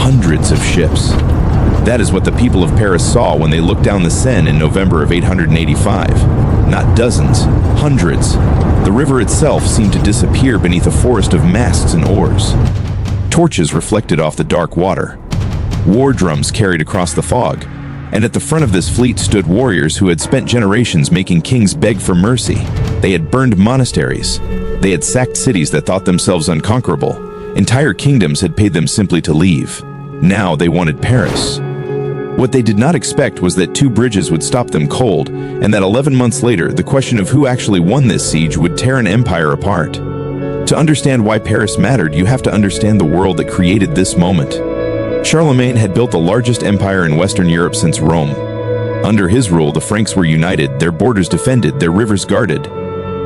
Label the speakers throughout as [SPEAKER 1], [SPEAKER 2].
[SPEAKER 1] hundreds of ships. That is what the people of Paris saw when they looked down the Seine in November of 885. Not dozens, hundreds. The river itself seemed to disappear beneath a forest of masts and oars. Torches reflected off the dark water. War drums carried across the fog, and at the front of this fleet stood warriors who had spent generations making kings beg for mercy. They had burned monasteries. They had sacked cities that thought themselves unconquerable. Entire kingdoms had paid them simply to leave. Now they wanted Paris. What they did not expect was that 2 bridges would stop them cold, and that 11 months later, the question of who actually won this siege would tear an empire apart. To understand why Paris mattered, you have to understand the world that created this moment. Charlemagne had built the largest empire in Western Europe since Rome. Under his rule, the Franks were united, their borders defended, their rivers guarded.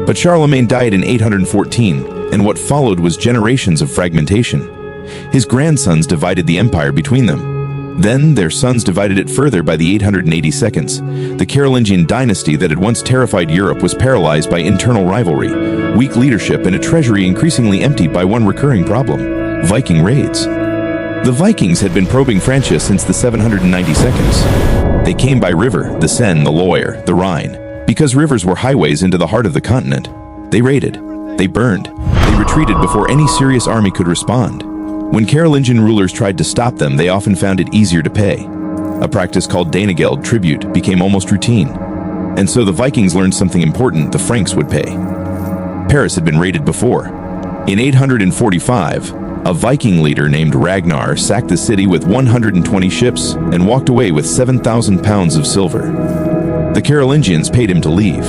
[SPEAKER 1] But Charlemagne died in 814, and what followed was generations of fragmentation. His grandsons divided the empire between them. Then their sons divided it further by the 882nd. The Carolingian dynasty that had once terrified Europe was paralyzed by internal rivalry, weak leadership, and a treasury increasingly emptied by one recurring problem: Viking raids. The Vikings had been probing Francia since the 792nd. They came by river, the Seine, the Loire, the Rhine. Because rivers were highways into the heart of the continent, they raided, they burned, they retreated before any serious army could respond. When Carolingian rulers tried to stop them, they often found it easier to pay. A practice called Danegeld, tribute, became almost routine. And so the Vikings learned something important: the Franks would pay. Paris had been raided before. In 845, a Viking leader named Ragnar sacked the city with 120 ships and walked away with 7,000 pounds of silver. The Carolingians paid him to leave.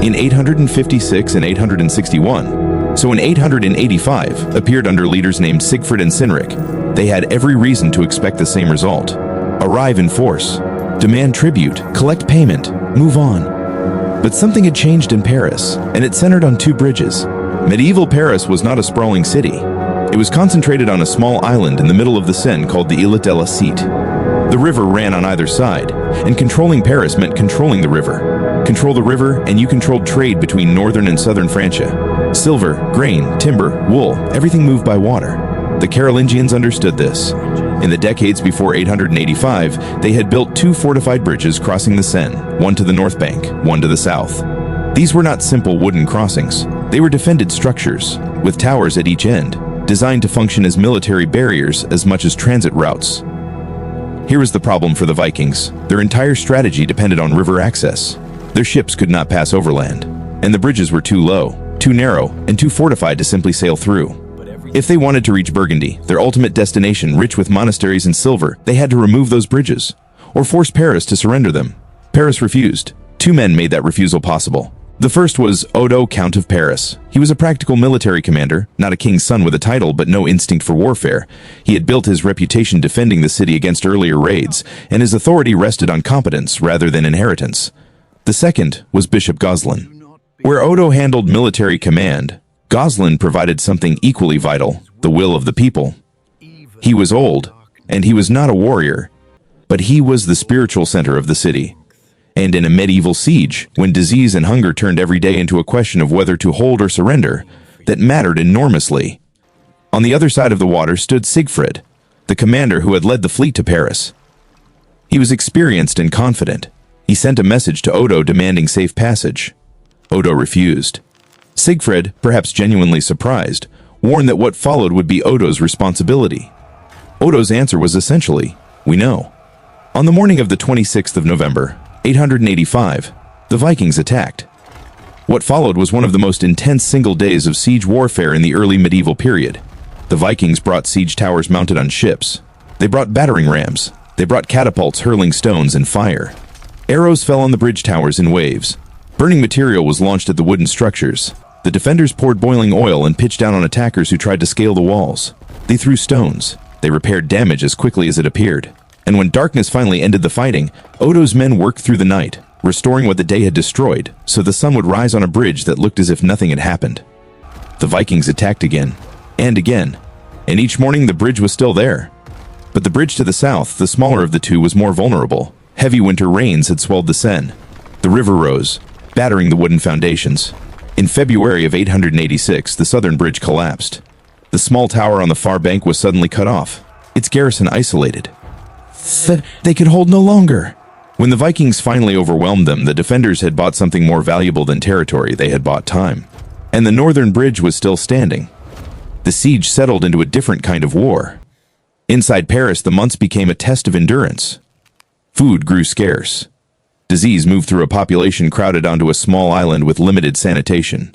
[SPEAKER 1] In 856 and 861, so in 885, appeared under leaders named Sigfrid and Sinric. They had every reason to expect the same result: arrive in force, demand tribute, collect payment, move on. But something had changed in Paris, and it centered on 2 bridges. Medieval Paris was not a sprawling city. It was concentrated on a small island in the middle of the Seine called the Île de la Cite. The river ran on either side, and controlling Paris meant controlling the river. Control the river, and you controlled trade between northern and southern Francia. Silver, grain, timber, wool, everything moved by water. The Carolingians understood this. In the decades before 885, they had built 2 fortified bridges crossing the Seine, one to the north bank, one to the south. These were not simple wooden crossings. They were defended structures, with towers at each end, designed to function as military barriers as much as transit routes. Here was the problem for the Vikings. Their entire strategy depended on river access. Their ships could not pass overland, and the bridges were too low, too narrow, and too fortified to simply sail through. If they wanted to reach Burgundy, their ultimate destination, rich with monasteries and silver, they had to remove those bridges, or force Paris to surrender them. Paris refused. 2 men made that refusal possible. The first was Odo, Count of Paris. He was a practical military commander, not a king's son with a title, but no instinct for warfare. He had built his reputation defending the city against earlier raids, and his authority rested on competence rather than inheritance. The second was Bishop Gozlin. Where Odo handled military command, Gozlin provided something equally vital: the will of the people. He was old, and he was not a warrior, but he was the spiritual center of the city. And in a medieval siege, when disease and hunger turned every day into a question of whether to hold or surrender, that mattered enormously. On the other side of the water stood Sigfrid, the commander who had led the fleet to Paris. He was experienced and confident. He sent a message to Odo demanding safe passage. Odo refused. Sigfrid, perhaps genuinely surprised, warned that what followed would be Odo's responsibility. Odo's answer was essentially, "We know." On the morning of the 26th of November, 885, the Vikings attacked. What followed was one of the most intense single days of siege warfare in the early medieval period. The Vikings brought siege towers mounted on ships. They brought battering rams. They brought catapults hurling stones and fire. Arrows fell on the bridge towers in waves. Burning material was launched at the wooden structures. The defenders poured boiling oil and pitched down on attackers who tried to scale the walls. They threw stones. They repaired damage as quickly as it appeared. And when darkness finally ended the fighting, Odo's men worked through the night, restoring what the day had destroyed, so the sun would rise on a bridge that looked as if nothing had happened. The Vikings attacked again, and each morning the bridge was still there. But the bridge to the south, the smaller of the two, was more vulnerable. Heavy winter rains had swelled the Seine. The river rose, battering the wooden foundations. In February of 886, the southern bridge collapsed. The small tower on the far bank was suddenly cut off. its garrison isolated. They could hold no longer. When the Vikings finally overwhelmed them, the defenders had bought something more valuable than territory. They had bought time. And the northern bridge was still standing. The siege settled into a different kind of war. Inside Paris, the months became a test of endurance. Food grew scarce. Disease moved through a population crowded onto a small island with limited sanitation.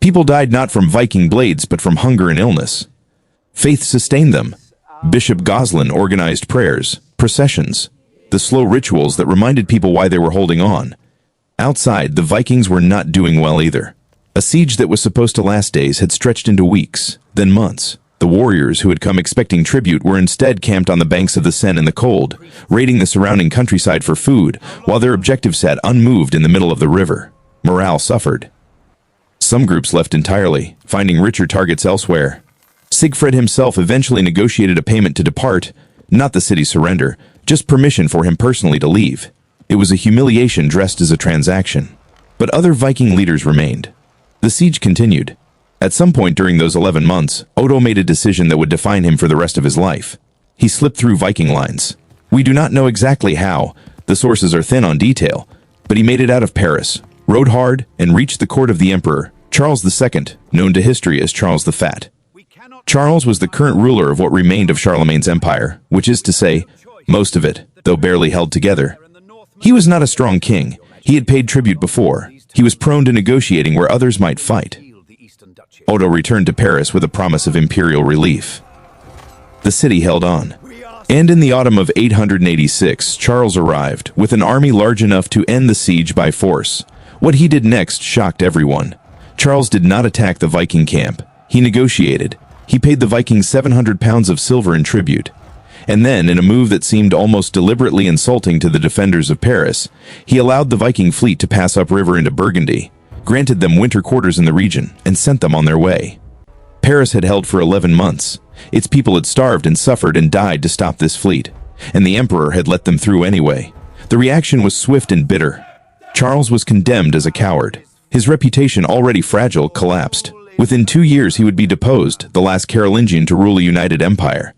[SPEAKER 1] People died not from Viking blades, but from hunger and illness. Faith sustained them. Bishop Gozlin organized prayers, processions, the slow rituals that reminded people why they were holding on. Outside, the Vikings were not doing well either. A siege that was supposed to last days had stretched into weeks, then months. The warriors who had come expecting tribute were instead camped on the banks of the Seine in the cold, raiding the surrounding countryside for food, while their objective sat unmoved in the middle of the river. Morale suffered. Some groups left entirely, finding richer targets elsewhere. Siegfried himself eventually negotiated a payment to depart, not the city's surrender, just permission for him personally to leave. It was a humiliation dressed as a transaction. But other Viking leaders remained. The siege continued. At some point during those 11 months, Odo made a decision that would define him for the rest of his life. He slipped through Viking lines. We do not know exactly how, the sources are thin on detail, but he made it out of Paris, rode hard, and reached the court of the Emperor, Charles II, known to history as Charles the Fat. Charles was the current ruler of what remained of Charlemagne's empire, which is to say, most of it, though barely held together. He was not a strong king. He had paid tribute before. He was prone to negotiating where others might fight. Odo returned to Paris with a promise of imperial relief. The city held on. And in the autumn of 886, Charles arrived, with an army large enough to end the siege by force. What he did next shocked everyone. Charles did not attack the Viking camp. He negotiated. He paid the Vikings 700 pounds of silver in tribute. And then, in a move that seemed almost deliberately insulting to the defenders of Paris, he allowed the Viking fleet to pass upriver into Burgundy, granted them winter quarters in the region, and sent them on their way. Paris had held for 11 months. Its people had starved and suffered and died to stop this fleet, and the emperor had let them through anyway. The reaction was swift and bitter. Charles was condemned as a coward. His reputation, already fragile, collapsed. Within 2 years he would be deposed, the last Carolingian to rule a united empire.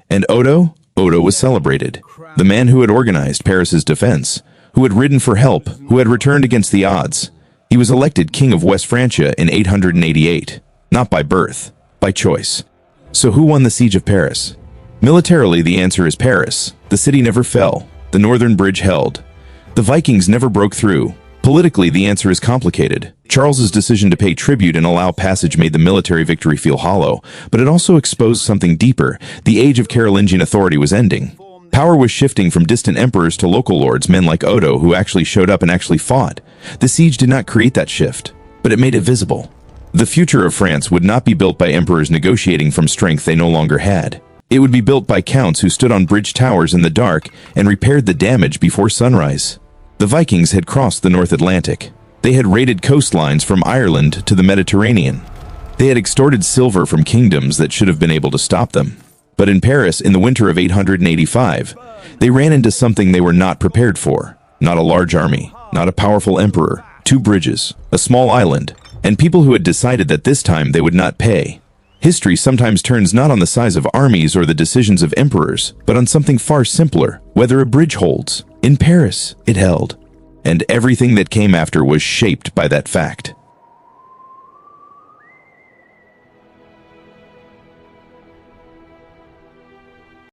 [SPEAKER 1] And Odo was celebrated. The man who had organized Paris's defense, who had ridden for help, who had returned against the odds. He was elected king of West Francia in 888, not by birth, by choice. So who won the siege of Paris? Militarily, the answer is Paris. The city never fell. The northern bridge held. The Vikings never broke through. Politically, the answer is complicated. Charles's decision to pay tribute and allow passage made the military victory feel hollow, but it also exposed something deeper. The age of Carolingian authority was ending. Power was shifting from distant emperors to local lords, men like Odo who actually showed up and actually fought. The siege did not create that shift, but it made it visible. The future of France would not be built by emperors negotiating from strength they no longer had. It would be built by counts who stood on bridge towers in the dark and repaired the damage before sunrise. The Vikings had crossed the North Atlantic. They had raided coastlines from Ireland to the Mediterranean. They had extorted silver from kingdoms that should have been able to stop them. But in Paris, in the winter of 885, they ran into something they were not prepared for. Not a large army, not a powerful emperor, 2 bridges, a small island, and people who had decided that this time they would not pay. History sometimes turns not on the size of armies or the decisions of emperors, but on something far simpler, whether a bridge holds. In Paris, it held. And everything that came after was shaped by that fact.